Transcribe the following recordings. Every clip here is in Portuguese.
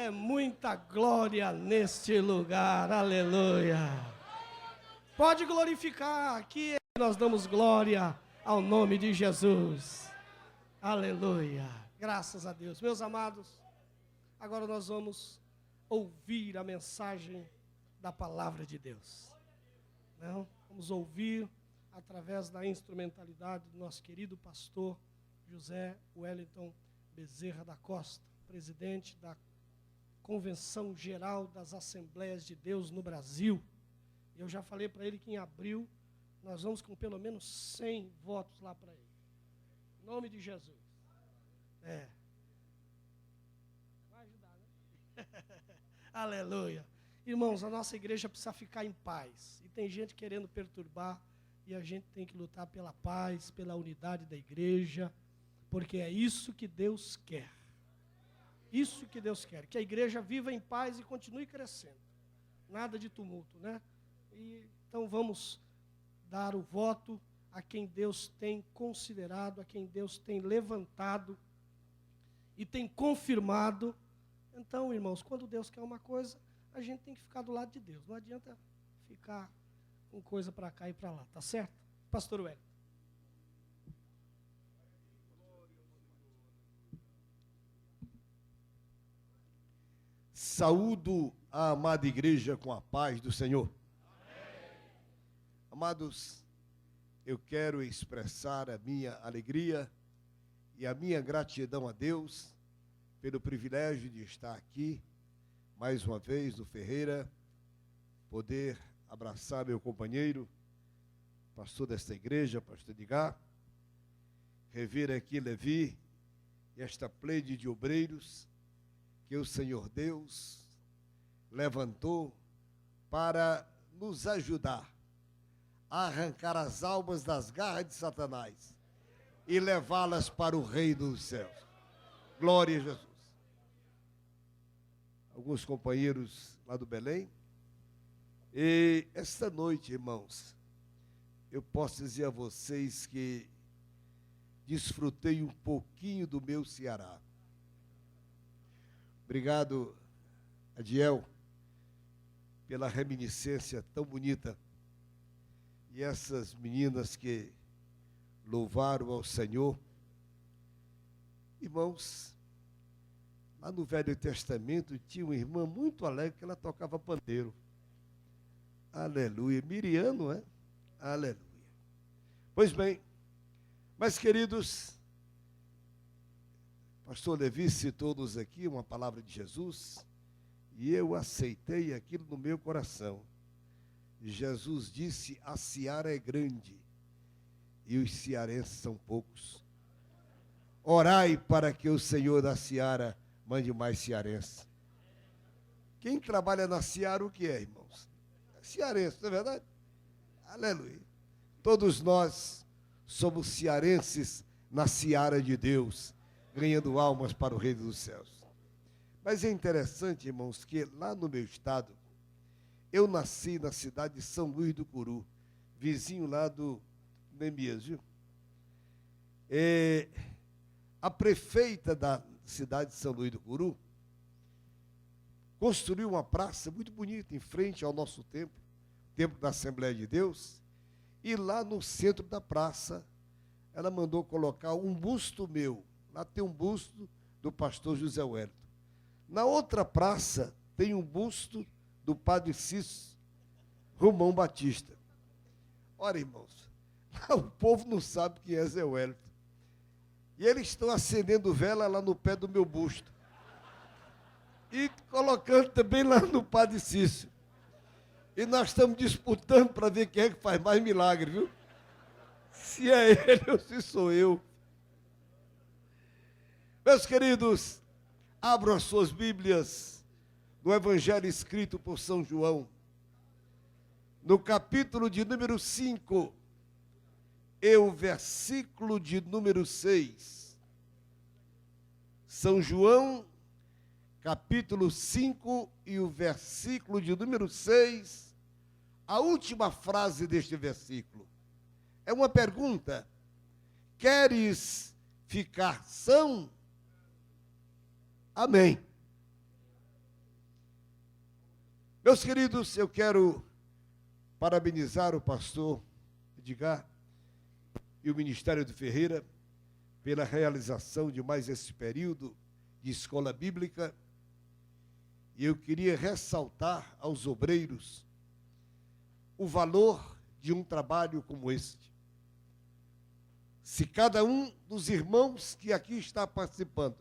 É muita glória neste lugar, aleluia. Pode glorificar, aqui nós damos glória ao nome de Jesus, aleluia. Graças a Deus. Meus amados, agora nós vamos ouvir a mensagem da palavra de Deus. Não? Vamos ouvir através da instrumentalidade do nosso querido pastor José Wellington Bezerra da Costa, presidente da Convenção Geral das Assembleias de Deus no Brasil. Eu já falei para ele que em abril nós vamos com pelo menos 100 votos lá para ele. Em nome de Jesus. Vai ajudar, né? Aleluia. Irmãos, a nossa igreja precisa ficar em paz. E tem gente querendo perturbar, e a gente tem que lutar pela paz, pela unidade da igreja, porque é isso que Deus quer. Isso que Deus quer, que a igreja viva em paz e continue crescendo. Nada de tumulto, né? Então vamos dar o voto a quem Deus tem considerado, a quem Deus tem levantado e tem confirmado. Então, irmãos, quando Deus quer uma coisa, a gente tem que ficar do lado de Deus. Não adianta ficar com coisa para cá e para lá, tá certo? Pastor Wellington. Saúdo a amada igreja com a paz do Senhor. Amém. Amados, eu quero expressar a minha alegria e a minha gratidão a Deus pelo privilégio de estar aqui, mais uma vez no Ferreira, poder abraçar meu companheiro, pastor desta igreja, pastor Edgar, rever aqui Levi e esta pleide de obreiros que o Senhor Deus levantou para nos ajudar a arrancar as almas das garras de Satanás e levá-las para o reino dos céus. Glória a Jesus. Alguns companheiros lá do Belém. E esta noite, irmãos, eu posso dizer a vocês que desfrutei um pouquinho do meu Ceará. Obrigado, Adiel, pela reminiscência tão bonita. E essas meninas que louvaram ao Senhor. Irmãos, lá no Velho Testamento tinha uma irmã muito alegre que ela tocava pandeiro. Aleluia. Miriam, não é? Aleluia. Pois bem, mas queridos, pastor Levi citou-nos aqui uma palavra de Jesus, e eu aceitei aquilo no meu coração. Jesus disse, a seara é grande, e os cearenses são poucos. Orai para que o Senhor da seara mande mais cearenses. Quem trabalha na seara, o que é, irmãos? É cearense, não é verdade? Aleluia. Todos nós somos cearenses na seara de Deus, ganhando almas para o reino dos céus. Mas é interessante, irmãos, que lá no meu estado, eu nasci na cidade de São Luís do Curu, vizinho lá do Neemias, viu? A prefeita da cidade de São Luís do Curu construiu uma praça muito bonita em frente ao nosso templo, templo da Assembleia de Deus, e lá no centro da praça, ela mandou colocar um busto meu. Lá tem um busto do pastor José Wellington. Na outra praça tem um busto do padre Cício Romão Batista. Ora, irmãos, o povo não sabe quem é Zé Wellington. E eles estão acendendo vela lá no pé do meu busto. E colocando também lá no padre Cício. E nós estamos disputando para ver quem é que faz mais milagre, viu? Se é ele ou se sou eu. Meus queridos, abram as suas Bíblias no Evangelho escrito por São João, no capítulo de número 5, e o versículo de número 6. São João, capítulo 5 e o versículo de número 6, a última frase deste versículo. É uma pergunta: queres ficar são? Amém. Meus queridos, eu quero parabenizar o pastor Edgar e o Ministério do Ferreira pela realização de mais esse período de escola bíblica. E eu queria ressaltar aos obreiros o valor de um trabalho como este. Se cada um dos irmãos que aqui está participando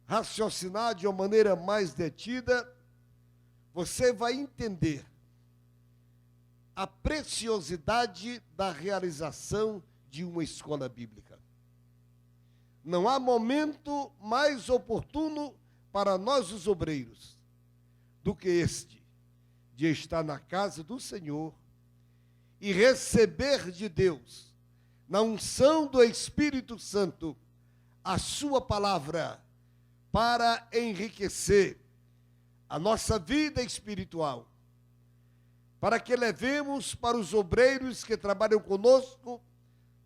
raciocinar de uma maneira mais detida, você vai entender a preciosidade da realização de uma escola bíblica. Não há momento mais oportuno para nós, os obreiros, do que este, de estar na casa do Senhor e receber de Deus, na unção do Espírito Santo, a sua palavra para enriquecer a nossa vida espiritual, para que levemos para os obreiros que trabalham conosco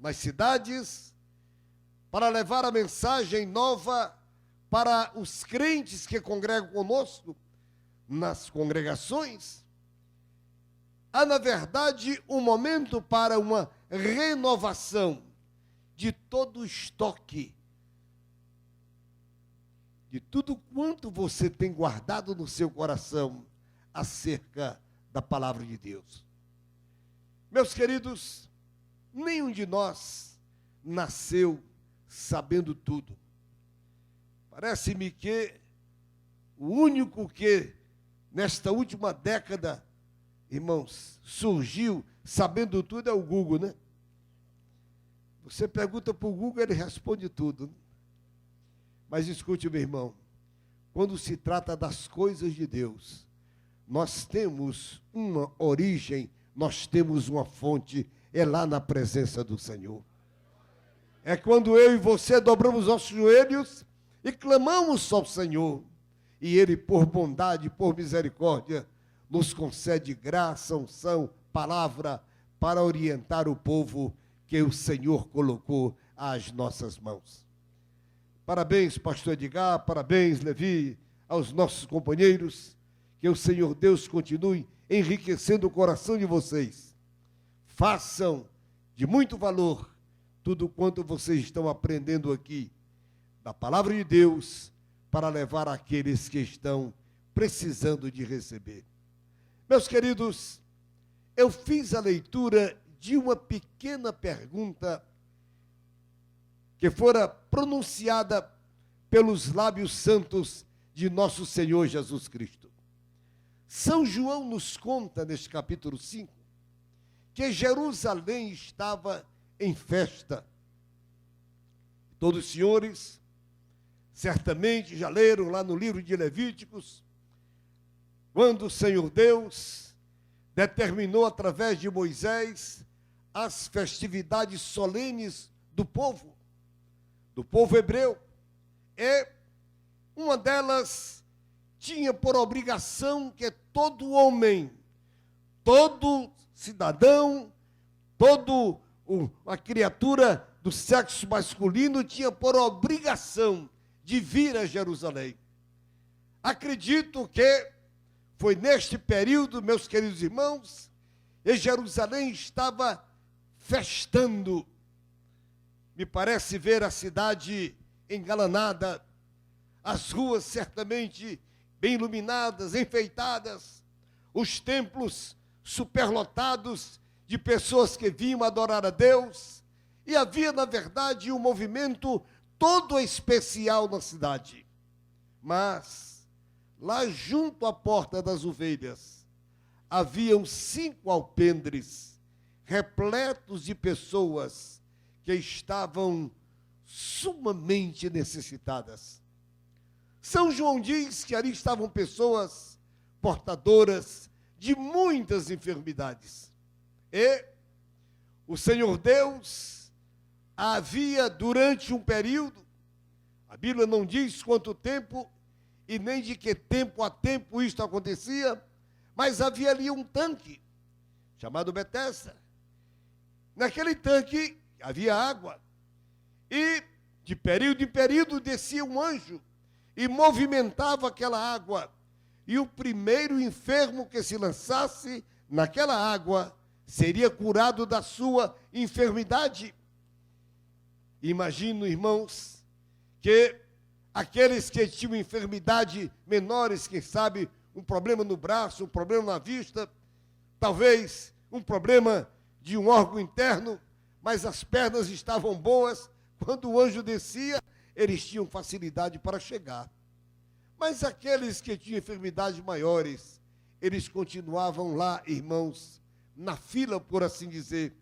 nas cidades, para levar a mensagem nova para os crentes que congregam conosco nas congregações. Há, na verdade, um momento para uma renovação de todo o estoque, de tudo quanto você tem guardado no seu coração acerca da palavra de Deus. Meus queridos, nenhum de nós nasceu sabendo tudo. Parece-me que o único que, nesta última década, irmãos, surgiu sabendo tudo é o Google, né? Você pergunta para o Google, ele responde tudo, né? Mas escute, meu irmão, quando se trata das coisas de Deus, nós temos uma origem, nós temos uma fonte, é lá na presença do Senhor. É quando eu e você dobramos nossos joelhos e clamamos ao Senhor, e Ele, por bondade, por misericórdia, nos concede graça, unção, palavra, para orientar o povo que o Senhor colocou às nossas mãos. Parabéns, pastor Edgar, parabéns, Levi, aos nossos companheiros, que o Senhor Deus continue enriquecendo o coração de vocês. Façam de muito valor tudo quanto vocês estão aprendendo aqui, da palavra de Deus, para levar àqueles que estão precisando de receber. Meus queridos, eu fiz a leitura de uma pequena pergunta que fora pronunciada pelos lábios santos de nosso Senhor Jesus Cristo. São João nos conta, neste capítulo 5, que Jerusalém estava em festa. Todos os senhores certamente já leram lá no livro de Levíticos, quando o Senhor Deus determinou através de Moisés as festividades solenes do povo hebreu. E uma delas tinha por obrigação que todo homem, todo cidadão, a criatura do sexo masculino tinha por obrigação de vir a Jerusalém. Acredito que foi neste período, meus queridos irmãos, e Jerusalém estava festando. Me parece ver a cidade engalanada, as ruas certamente bem iluminadas, enfeitadas, os templos superlotados de pessoas que vinham adorar a Deus, e havia, na verdade, um movimento todo especial na cidade. Mas, lá junto à Porta das Ovelhas, haviam 5 alpendres repletos de pessoas que estavam sumamente necessitadas. São João diz que ali estavam pessoas portadoras de muitas enfermidades. E o Senhor Deus havia, durante um período, a Bíblia não diz quanto tempo e nem de que tempo a tempo isto acontecia, mas havia ali um tanque chamado Betesda. Naquele tanque havia água e de período em período descia um anjo e movimentava aquela água, e o primeiro enfermo que se lançasse naquela água seria curado da sua enfermidade. Imagino, irmãos, que aqueles que tinham enfermidade menores, quem sabe um problema no braço, um problema na vista, talvez um problema de um órgão interno, mas as pernas estavam boas, quando o anjo descia, eles tinham facilidade para chegar. Mas aqueles que tinham enfermidades maiores, eles continuavam lá, irmãos, na fila, por assim dizer,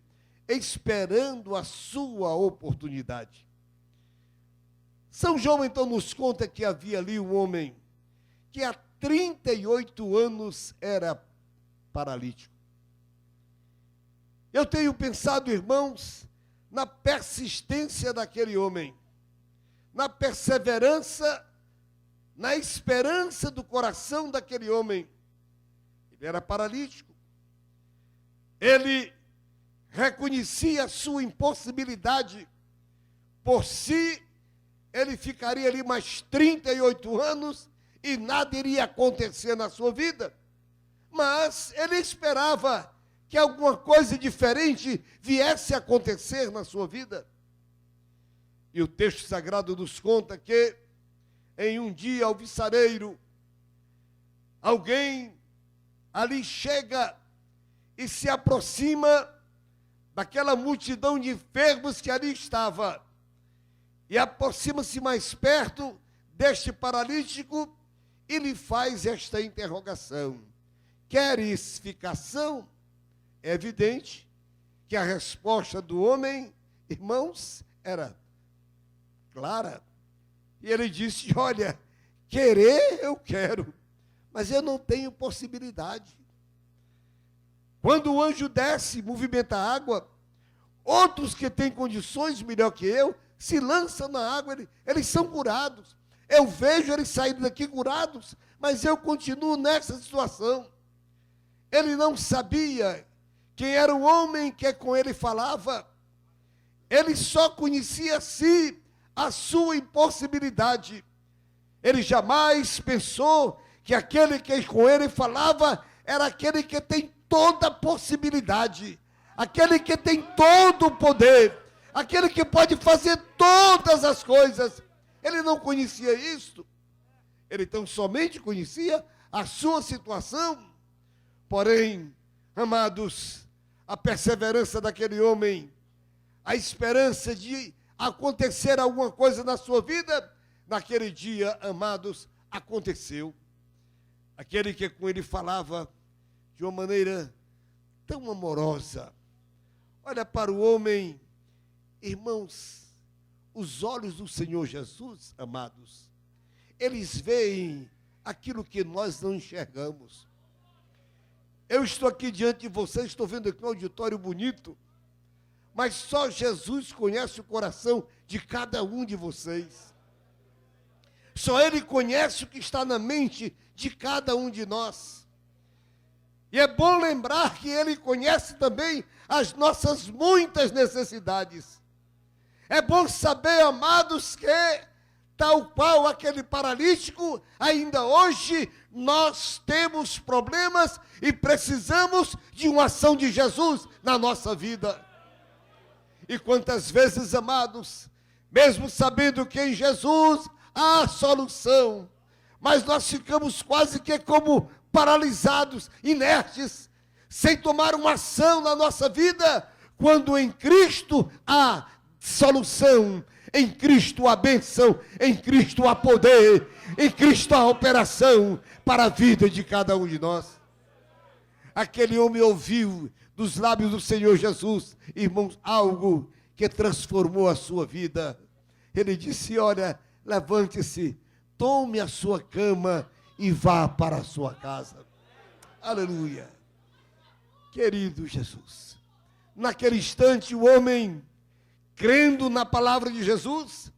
esperando a sua oportunidade. São João então nos conta que havia ali um homem que há 38 anos era paralítico. Eu tenho pensado, irmãos, na persistência daquele homem, na perseverança, na esperança do coração daquele homem. Ele era paralítico. Ele reconhecia a sua impossibilidade. Por si, ele ficaria ali mais 38 anos e nada iria acontecer na sua vida. Mas ele esperava que alguma coisa diferente viesse a acontecer na sua vida. E o texto sagrado nos conta que, em um dia alvissareiro, alguém ali chega e se aproxima daquela multidão de enfermos que ali estava, e aproxima-se mais perto deste paralítico e lhe faz esta interrogação: queres ficação? É evidente que a resposta do homem, irmãos, era clara. E ele disse: olha, querer eu quero, mas eu não tenho possibilidade. Quando o anjo desce, movimenta a água, outros que têm condições melhor que eu, se lançam na água, eles são curados. Eu vejo eles saindo daqui curados, mas eu continuo nessa situação. Ele não sabia quem era o homem que com ele falava. Ele só conhecia a sua impossibilidade. Ele jamais pensou que aquele que com ele falava era aquele que tem toda a possibilidade, aquele que tem todo o poder, aquele que pode fazer todas as coisas. Ele não conhecia isto. Ele então somente conhecia a sua situação. Porém, amados, a perseverança daquele homem, a esperança de acontecer alguma coisa na sua vida, naquele dia, amados, aconteceu. Aquele que com ele falava de uma maneira tão amorosa. Olha para o homem, irmãos, os olhos do Senhor Jesus, amados, eles veem aquilo que nós não enxergamos. Eu estou aqui diante de vocês, estou vendo aqui um auditório bonito, mas só Jesus conhece o coração de cada um de vocês. Só Ele conhece o que está na mente de cada um de nós. E é bom lembrar que Ele conhece também as nossas muitas necessidades. É bom saber, amados, que, tal qual aquele paralítico, ainda hoje nós temos problemas e precisamos de uma ação de Jesus na nossa vida. E quantas vezes, amados, mesmo sabendo que em Jesus há solução, mas nós ficamos quase que como paralisados, inertes, sem tomar uma ação na nossa vida, quando em Cristo há solução, em Cristo há bênção, em Cristo há poder, em Cristo há operação para a vida de cada um de nós. Aquele homem ouviu dos lábios do Senhor Jesus, irmãos, algo que transformou a sua vida. Ele disse: olha, levante-se, tome a sua cama e vá para a sua casa. Aleluia. Querido Jesus, naquele instante o homem, crendo na palavra de Jesus,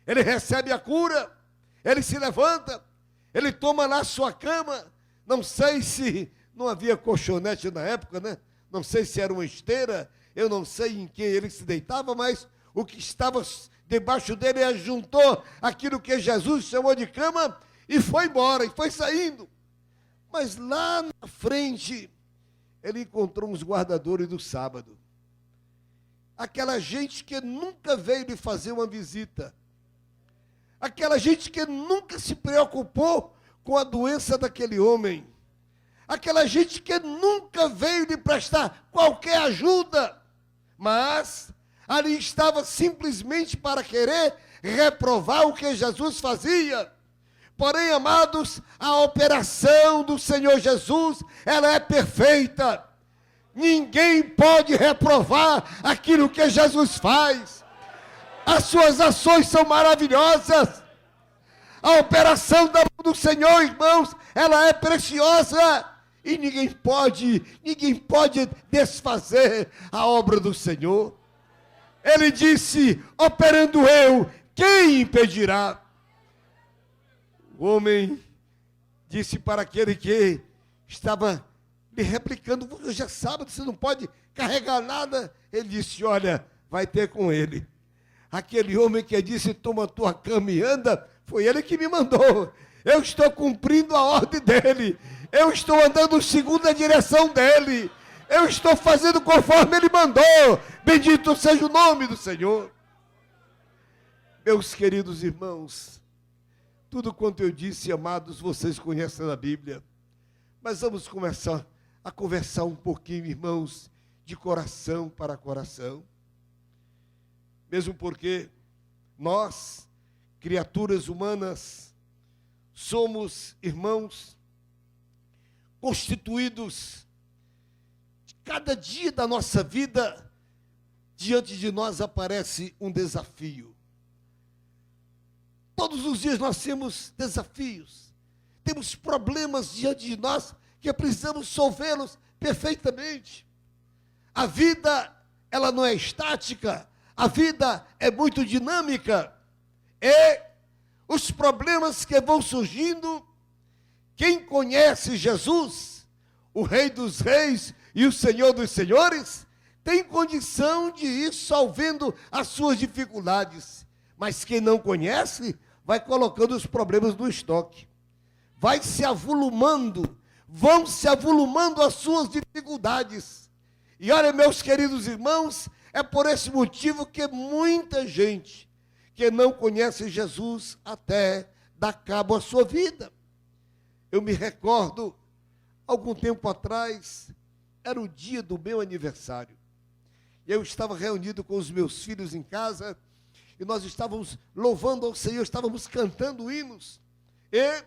ele recebe a cura, ele se levanta, ele toma lá a sua cama. Não sei se não havia colchonete na época, né? Não sei se era uma esteira, eu não sei em quem ele se deitava, mas o que estava debaixo dele ajuntou aquilo que Jesus chamou de cama e foi embora, e foi saindo. Mas lá na frente, ele encontrou uns guardadores do sábado. Aquela gente que nunca veio lhe fazer uma visita. Aquela gente que nunca se preocupou com a doença daquele homem. Aquela gente que nunca veio lhe prestar qualquer ajuda. Mas ali estava simplesmente para querer reprovar o que Jesus fazia. Porém, amados, a operação do Senhor Jesus, ela é perfeita. Ninguém pode reprovar aquilo que Jesus faz. As suas ações são maravilhosas. A operação da mão do Senhor, irmãos, ela é preciosa. E ninguém pode desfazer a obra do Senhor. Ele disse, operando eu, quem impedirá? O homem disse para aquele que estava lhe replicando, hoje é sábado, você não pode carregar nada. Ele disse, olha, vai ter com ele. Aquele homem que disse, toma tua cama e anda, foi ele que me mandou. Eu estou cumprindo a ordem dele. Eu estou andando segundo a direção dele. Eu estou fazendo conforme ele mandou. Bendito seja o nome do Senhor. Meus queridos irmãos, tudo quanto eu disse, amados, vocês conhecem na Bíblia. Mas vamos começar a conversar um pouquinho, irmãos, de coração para coração. Mesmo porque nós, criaturas humanas, somos, irmãos, constituídos, cada dia da nossa vida, diante de nós aparece um desafio. Todos os dias nós temos desafios, temos problemas diante de nós que precisamos resolvê-los perfeitamente. A vida, ela não é estática, a vida é muito dinâmica. E os problemas que vão surgindo, quem conhece Jesus, o Rei dos Reis e o Senhor dos Senhores, tem condição de ir resolvendo as suas dificuldades. Mas quem não conhece, vai colocando os problemas no estoque. Vai se avolumando, vão se avolumando as suas dificuldades. E olha, meus queridos irmãos, é por esse motivo que muita gente que não conhece Jesus até dá cabo à sua vida. Eu me recordo, algum tempo atrás, era o dia do meu aniversário. Eu estava reunido com os meus filhos em casa, e nós estávamos louvando ao Senhor, estávamos cantando hinos. E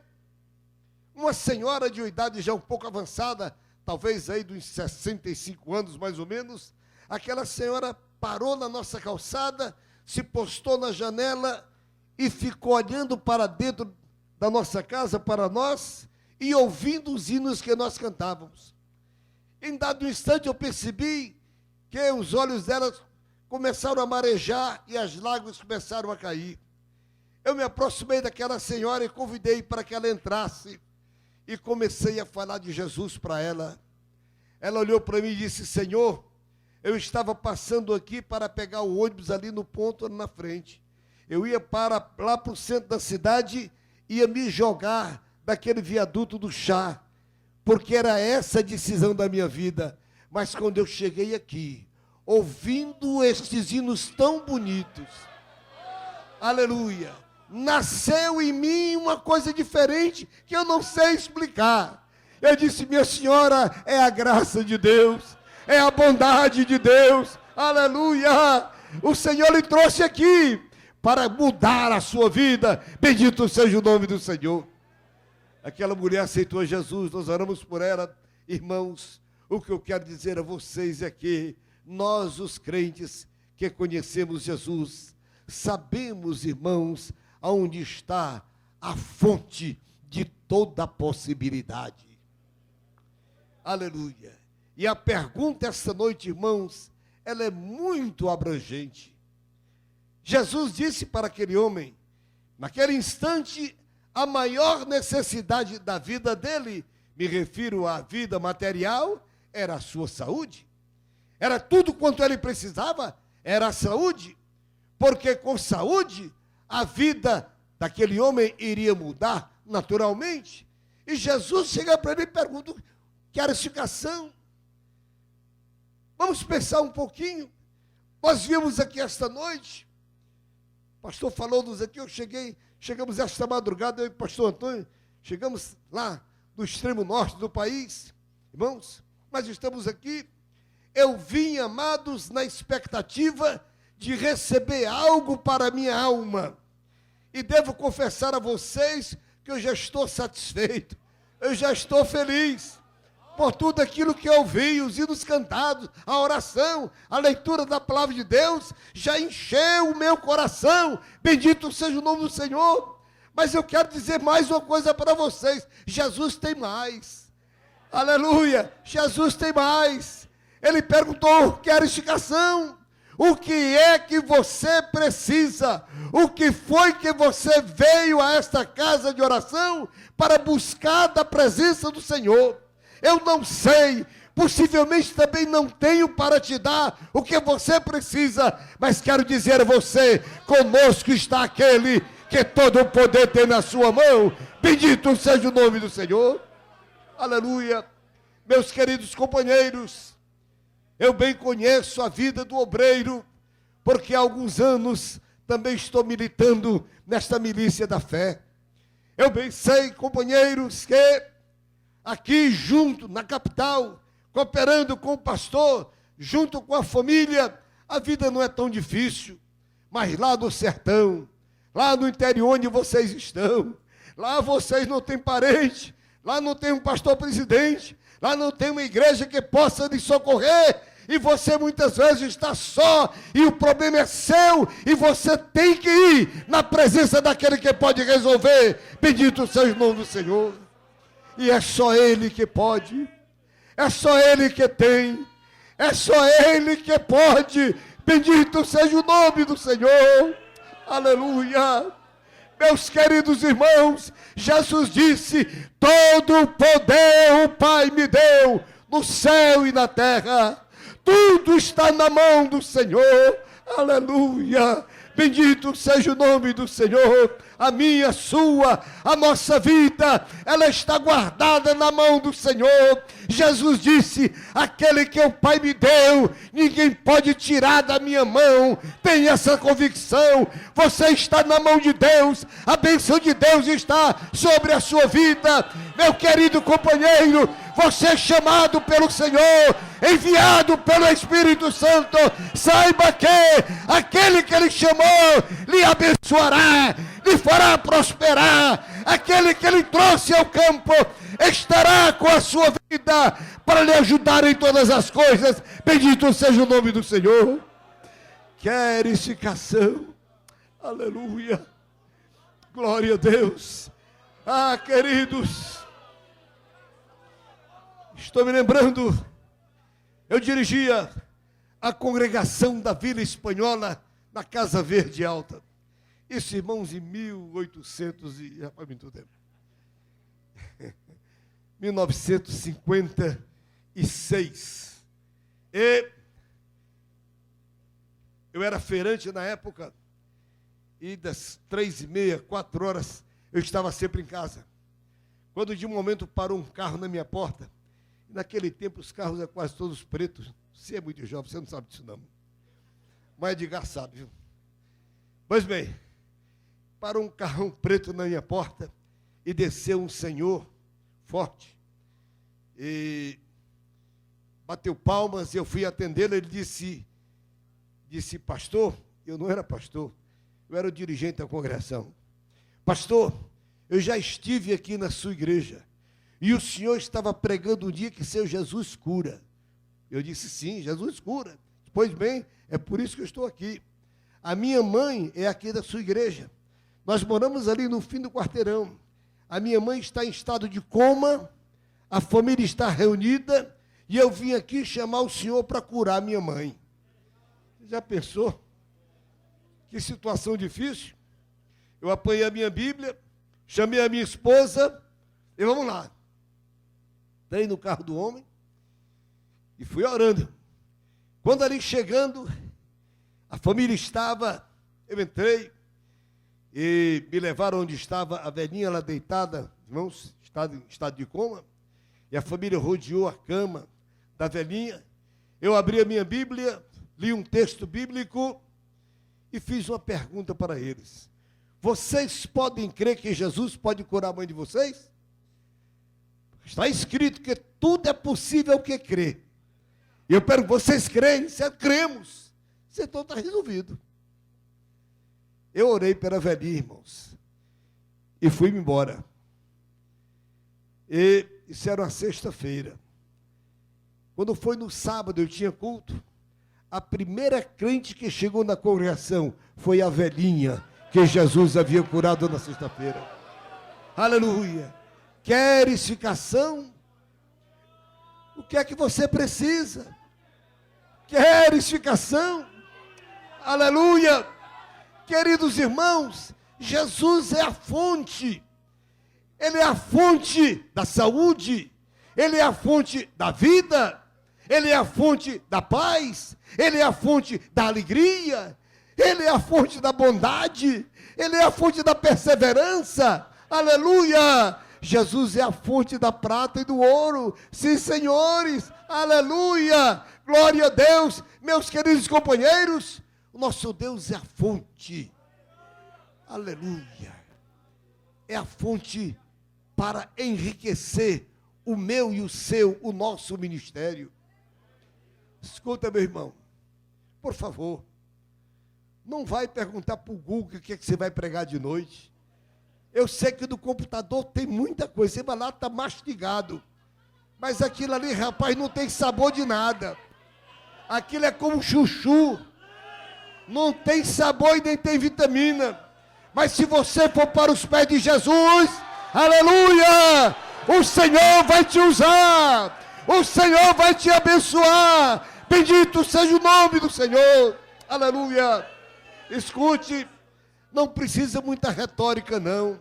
uma senhora de uma idade já um pouco avançada, talvez aí dos 65 anos mais ou menos, aquela senhora parou na nossa calçada, se postou na janela e ficou olhando para dentro da nossa casa, para nós, e ouvindo os hinos que nós cantávamos. Em dado instante eu percebi que os olhos dela começaram a marejar e as lágrimas começaram a cair. Eu me aproximei daquela senhora e convidei para que ela entrasse e comecei a falar de Jesus para ela. Ela olhou para mim e disse, Senhor, eu estava passando aqui para pegar o ônibus ali no ponto ali na frente. Eu ia lá para o centro da cidade, ia me jogar daquele viaduto do chá, porque era essa a decisão da minha vida. Mas quando eu cheguei aqui, ouvindo estes hinos tão bonitos, aleluia, nasceu em mim uma coisa diferente que eu não sei explicar. Eu disse, minha senhora, é a graça de Deus, é a bondade de Deus, aleluia. O Senhor lhe trouxe aqui para mudar a sua vida, bendito seja o nome do Senhor. Aquela mulher aceitou Jesus, nós oramos por ela. Irmãos, o que eu quero dizer a vocês é que nós, os crentes que conhecemos Jesus, sabemos, irmãos, aonde está a fonte de toda a possibilidade. Aleluia. E a pergunta esta noite, irmãos, ela é muito abrangente. Jesus disse para aquele homem, naquele instante, a maior necessidade da vida dele, me refiro à vida material, era a sua saúde. Era tudo quanto ele precisava, era a saúde. Porque com saúde, a vida daquele homem iria mudar naturalmente. E Jesus chega para ele e pergunta: que clarificação? Vamos pensar um pouquinho. Nós vimos aqui esta noite, o pastor falou-nos aqui, chegamos esta madrugada, eu e o pastor Antônio, chegamos lá do extremo norte do país, irmãos, mas estamos aqui. Eu vim, amados, na expectativa de receber algo para a minha alma. E devo confessar a vocês que eu já estou satisfeito, eu já estou feliz por tudo aquilo que eu ouvi, os hinos cantados, a oração, a leitura da palavra de Deus, já encheu o meu coração. Bendito seja o nome do Senhor. Mas eu quero dizer mais uma coisa para vocês: Jesus tem mais. Aleluia, Jesus tem mais. Ele perguntou: que clarificação? O que é que você precisa? O que foi que você veio a esta casa de oração para buscar da presença do Senhor? Eu não sei, possivelmente também não tenho para te dar o que você precisa, mas quero dizer a você: conosco está aquele que todo o poder tem na sua mão. Bendito seja o nome do Senhor. Aleluia. Meus queridos companheiros, eu bem conheço a vida do obreiro, porque há alguns anos também estou militando nesta milícia da fé. Eu bem sei, companheiros, que aqui junto, na capital, cooperando com o pastor, junto com a família, a vida não é tão difícil. Mas lá no sertão, lá no interior onde vocês estão, lá vocês não têm parente, lá não tem um pastor presidente, lá não tem uma igreja que possa lhe socorrer, e você muitas vezes está só, e o problema é seu, e você tem que ir na presença daquele que pode resolver. Bendito seja o nome do Senhor. E é só Ele que pode, é só Ele que tem, é só Ele que pode. Bendito seja o nome do Senhor. Aleluia. Meus queridos irmãos, Jesus disse: todo o poder o Pai me deu, no céu e na terra. Tudo está na mão do Senhor. Aleluia. Bendito seja o nome do Senhor. A minha, a sua, a nossa vida, ela está guardada na mão do Senhor. Jesus disse: aquele que o Pai me deu, ninguém pode tirar da minha mão. Tenha essa convicção. Você está na mão de Deus. A bênção de Deus está sobre a sua vida. Meu querido companheiro, você é chamado pelo Senhor, enviado pelo Espírito Santo. Saiba que aquele que Ele chamou lhe abençoará, lhe fará prosperar. Aquele que Ele trouxe ao campo estará com a sua vida para lhe ajudar em todas as coisas. Bendito seja o nome do Senhor. Clarificação. Aleluia. Glória a Deus. Ah, queridos, estou me lembrando, eu dirigia a congregação da Vila Espanhola na Casa Verde Alta. Isso, irmãos, em 1800 e... já faz muito tempo. 1956. E eu era feirante na época, e das 3h30, 4 horas, eu estava sempre em casa. Quando de um momento parou um carro na minha porta, e naquele tempo os carros eram quase todos pretos. Você é muito jovem, você não sabe disso não. Mas Edgar sabe, viu? Pois bem, parou um carrão preto na minha porta e desceu um senhor forte. E bateu palmas e eu fui atendê-lo. Ele disse, pastor, eu não era pastor, eu era o dirigente da congregação. Pastor, eu já estive aqui na sua igreja e o senhor estava pregando um dia que seu Jesus cura. Eu disse, sim, Jesus cura. Pois bem, é por isso que eu estou aqui. A minha mãe é aqui da sua igreja. Nós moramos ali no fim do quarteirão. A minha mãe está em estado de coma, a família está reunida e eu vim aqui chamar o senhor para curar a minha mãe. Você já pensou? Que situação difícil. Eu apanhei a minha Bíblia, chamei a minha esposa e vamos lá. Entrei no carro do homem e fui orando. Quando ali chegando, a família estava, eu entrei e me levaram onde estava a velhinha lá deitada irmãos, em estado de coma, e a família rodeou a cama da velhinha. Eu abri a minha Bíblia, li um texto bíblico e fiz uma pergunta para eles. Vocês podem crer que Jesus pode curar a mãe de vocês? Está escrito que tudo é possível ao que crê. E eu pergunto, vocês creem? Se cremos, então está resolvido. Eu orei pela velhinha, irmãos, e fui-me embora. E isso era uma sexta-feira. Quando foi no sábado, eu tinha culto. A primeira crente que chegou na congregação foi a velhinha que Jesus havia curado na sexta-feira. Aleluia! Queres ficação? O que é que você precisa? Queres ficação? Aleluia! Queridos irmãos, Jesus é a fonte. Ele é a fonte da saúde. Ele é a fonte da vida. Ele é a fonte da paz. Ele é a fonte da alegria. Ele é a fonte da bondade. Ele é a fonte da perseverança. Aleluia! Jesus é a fonte da prata e do ouro. Sim, senhores. Aleluia! Glória a Deus. Meus queridos companheiros, o nosso Deus é a fonte. Aleluia! É a fonte para enriquecer o meu e o seu, o nosso ministério. Escuta, meu irmão, por favor, não vai perguntar para o Google o que é que você vai pregar de noite. Eu sei que no computador tem muita coisa, você vai lá, está mastigado. Mas aquilo ali, rapaz, não tem sabor de nada. Aquilo é como chuchu. Não tem sabor e nem tem vitamina. Mas se você for para os pés de Jesus, aleluia, o Senhor vai te usar. O Senhor vai te abençoar. Bendito seja o nome do Senhor. Aleluia. Escute, não precisa muita retórica, não.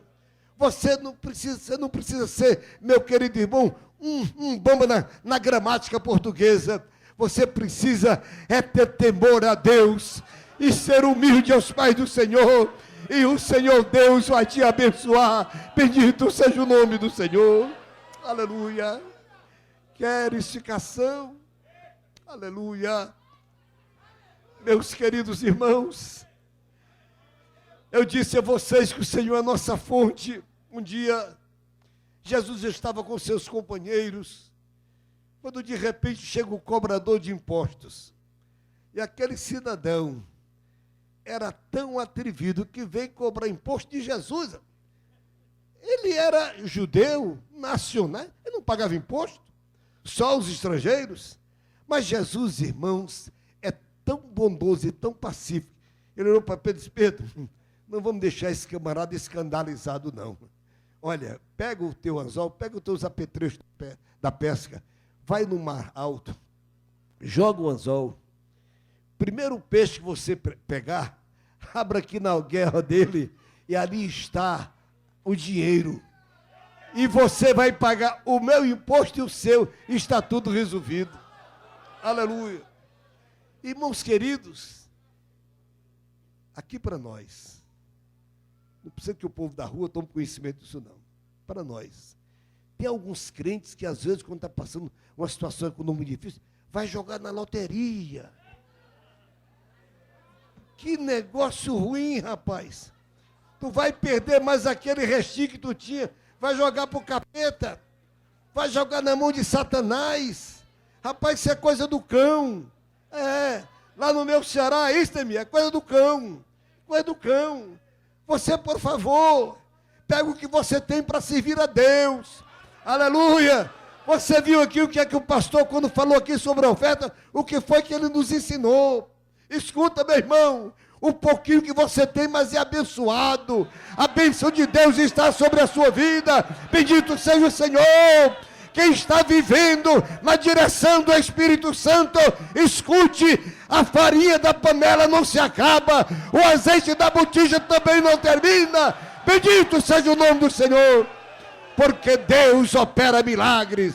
Você não precisa ser, meu querido irmão, um bamba na gramática portuguesa. Você precisa ter temor a Deus e ser humilde aos pés do Senhor. E o Senhor Deus vai te abençoar. Bendito seja o nome do Senhor. Aleluia. Queres ficação? Aleluia. Meus queridos irmãos, eu disse a vocês que o Senhor é a nossa fonte. Um dia, Jesus estava com seus companheiros, quando de repente chega o cobrador de impostos. E aquele cidadão era tão atrevido que veio cobrar imposto de Jesus. Ele era judeu, nacional, ele não pagava imposto, só os estrangeiros. Mas Jesus, irmãos, é tão bondoso e tão pacífico. Ele olhou para Pedro e disse, Pedro, não vamos deixar esse camarada escandalizado, não. Olha, pega o teu anzol, pega os teus apetrechos da pesca, vai no mar alto, joga o anzol. Primeiro peixe que você pegar, abra aqui na guerra dele, e ali está o dinheiro. E você vai pagar o meu imposto e o seu, e está tudo resolvido. Aleluia. Irmãos queridos, aqui para nós, não precisa que o povo da rua tome conhecimento disso, não. Para nós. Tem alguns crentes que, às vezes, quando está passando uma situação econômica difícil, vai jogar na loteria. Que negócio ruim, rapaz. Tu vai perder mais aquele restinho que tu tinha. Vai jogar para o capeta. Vai jogar na mão de Satanás. Rapaz, isso é coisa do cão. Lá no meu Ceará, isso é coisa do cão. Coisa do cão. Você, por favor, pega o que você tem para servir a Deus. Aleluia. Você viu aqui o que é que o pastor, quando falou aqui sobre a oferta, o que foi que ele nos ensinou. Escuta, meu irmão, o pouquinho que você tem, mas é abençoado. A bênção de Deus está sobre a sua vida. Bendito seja o Senhor. Quem está vivendo na direção do Espírito Santo, escute, a farinha da panela não se acaba, o azeite da botija também não termina. Bendito seja o nome do Senhor, porque Deus opera milagres.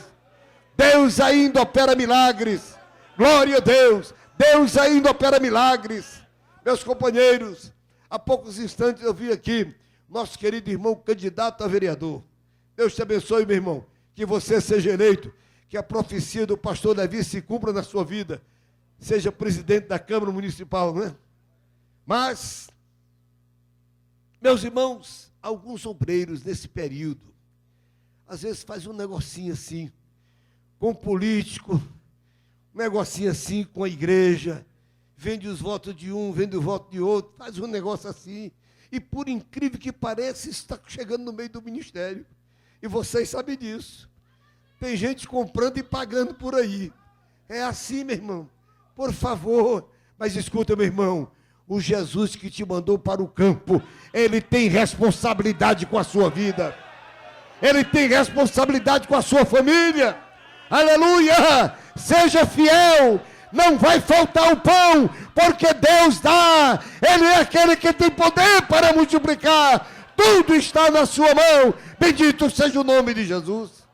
Deus ainda opera milagres. Glória a Deus. Deus ainda opera milagres. Meus companheiros, há poucos instantes eu vi aqui nosso querido irmão candidato a vereador. Deus te abençoe, meu irmão. Que você seja eleito, que a profecia do pastor Davi se cumpra na sua vida. Seja presidente da Câmara Municipal, né? Mas, meus irmãos, alguns obreiros nesse período, às vezes faz um negocinho assim, com o político, um negocinho assim com a igreja, vende os votos de um, vende o voto de outro, faz um negócio assim, e por incrível que pareça, isso está chegando no meio do ministério. E vocês sabem disso. Tem gente comprando e pagando por aí. É assim, meu irmão. Por favor. Mas escuta, meu irmão. O Jesus que te mandou para o campo, Ele tem responsabilidade com a sua vida. Ele tem responsabilidade com a sua família. Aleluia! Seja fiel. Não vai faltar o pão, porque Deus dá. Ele é aquele que tem poder para multiplicar. Tudo está na sua mão. Bendito seja o nome de Jesus.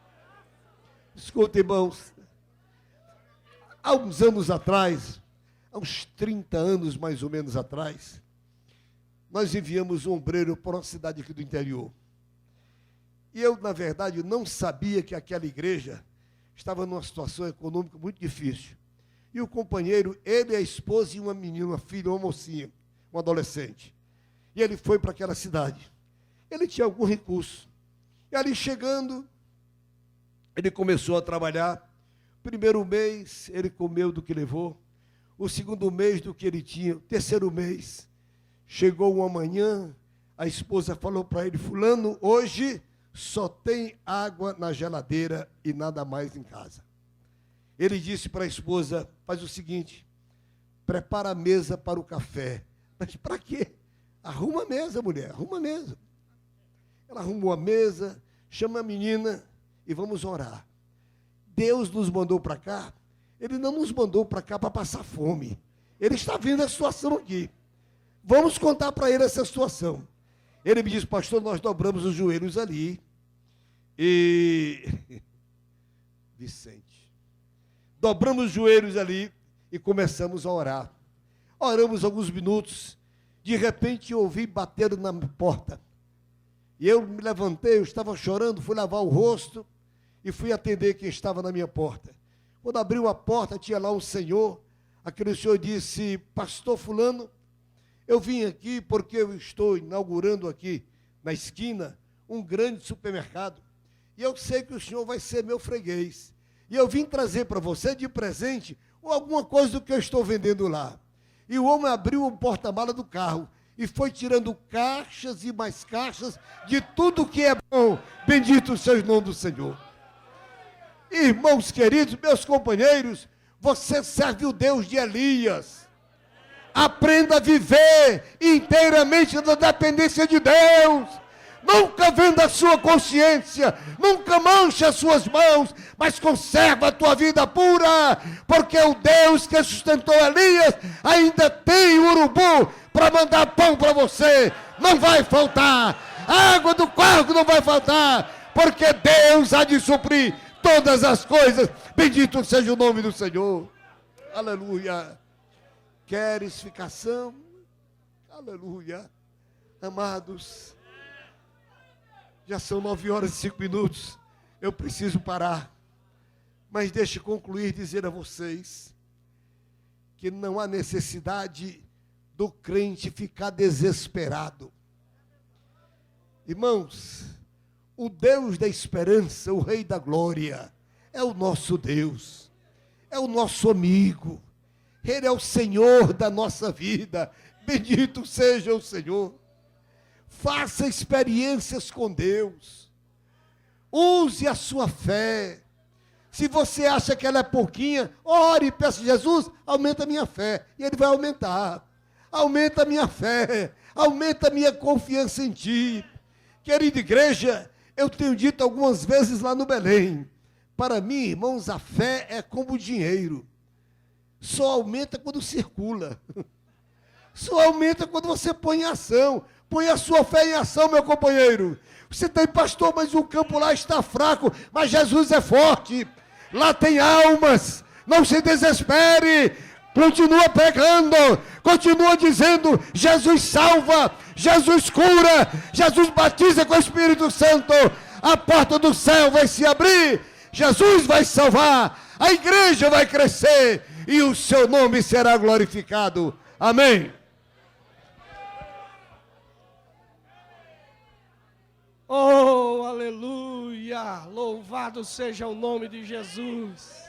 Escuta, irmãos. Há uns anos atrás, há uns 30 anos mais ou menos atrás, nós enviamos um obreiro para uma cidade aqui do interior. E eu, na verdade, não sabia que aquela igreja estava numa situação econômica muito difícil. E o companheiro, ele, a esposa e uma menina, uma filha, uma mocinha, um adolescente. E ele foi para aquela cidade. Ele tinha algum recurso. E ali chegando, ele começou a trabalhar. Primeiro mês, ele comeu do que levou. O segundo mês, do que ele tinha. O terceiro mês, chegou uma manhã, a esposa falou para ele: fulano, hoje só tem água na geladeira e nada mais em casa. Ele disse para a esposa: faz o seguinte, prepara a mesa para o café. Mas para quê? Arruma a mesa, mulher, arruma a mesa. Ela arrumou a mesa, chama a menina e vamos orar. Deus nos mandou para cá, Ele não nos mandou para cá para passar fome. Ele está vendo a situação aqui. Vamos contar para ele essa situação. Ele me disse: pastor, nós dobramos os joelhos ali. E Vicente, dobramos os joelhos ali e começamos a orar. Oramos alguns minutos, de repente eu ouvi bater na porta. E eu me levantei, eu estava chorando, fui lavar o rosto e fui atender quem estava na minha porta. Quando abriu a porta, tinha lá um senhor. Aquele senhor disse: pastor fulano, eu vim aqui porque eu estou inaugurando aqui na esquina um grande supermercado. E eu sei que o senhor vai ser meu freguês. E eu vim trazer para você de presente ou alguma coisa do que eu estou vendendo lá. E o homem abriu o porta-mala do carro e foi tirando caixas e mais caixas de tudo que é bom. Bendito seja o nome do Senhor. Irmãos queridos, meus companheiros, você serve o Deus de Elias. Aprenda a viver inteiramente na dependência de Deus. Nunca venda a sua consciência, nunca manche as suas mãos, mas conserva a tua vida pura, porque o Deus que sustentou Elias ainda tem urubu para mandar pão para você. Não vai faltar, a água do quarto não vai faltar, porque Deus há de suprir todas as coisas. Bendito seja o nome do Senhor. Aleluia. Queres ficação? Aleluia. Amados, já são 9h05. Eu preciso parar. Mas deixe concluir dizer a vocês que não há necessidade do crente ficar desesperado. Irmãos, o Deus da esperança, o Rei da glória, é o nosso Deus, é o nosso amigo. Ele é o Senhor da nossa vida. Bendito seja o Senhor. Faça experiências com Deus. Use a sua fé. Se você acha que ela é pouquinha, ore e peça: Jesus, aumenta a minha fé. E Ele vai aumentar. Aumenta a minha fé. Aumenta a minha confiança em Ti. Querida igreja, eu tenho dito algumas vezes lá no Belém: para mim, irmãos, a fé é como o dinheiro. Só aumenta quando circula. Só aumenta quando você põe em ação. Põe a sua fé em ação, meu companheiro. Você tem: pastor, mas o campo lá está fraco. Mas Jesus é forte. Lá tem almas. Não se desespere. Continua pregando. Continua dizendo: Jesus salva. Jesus cura. Jesus batiza com o Espírito Santo. a porta do céu vai se abrir, Jesus vai salvar, a igreja vai crescer e o seu nome será glorificado. Amém. Oh, aleluia! Louvado seja o nome de Jesus.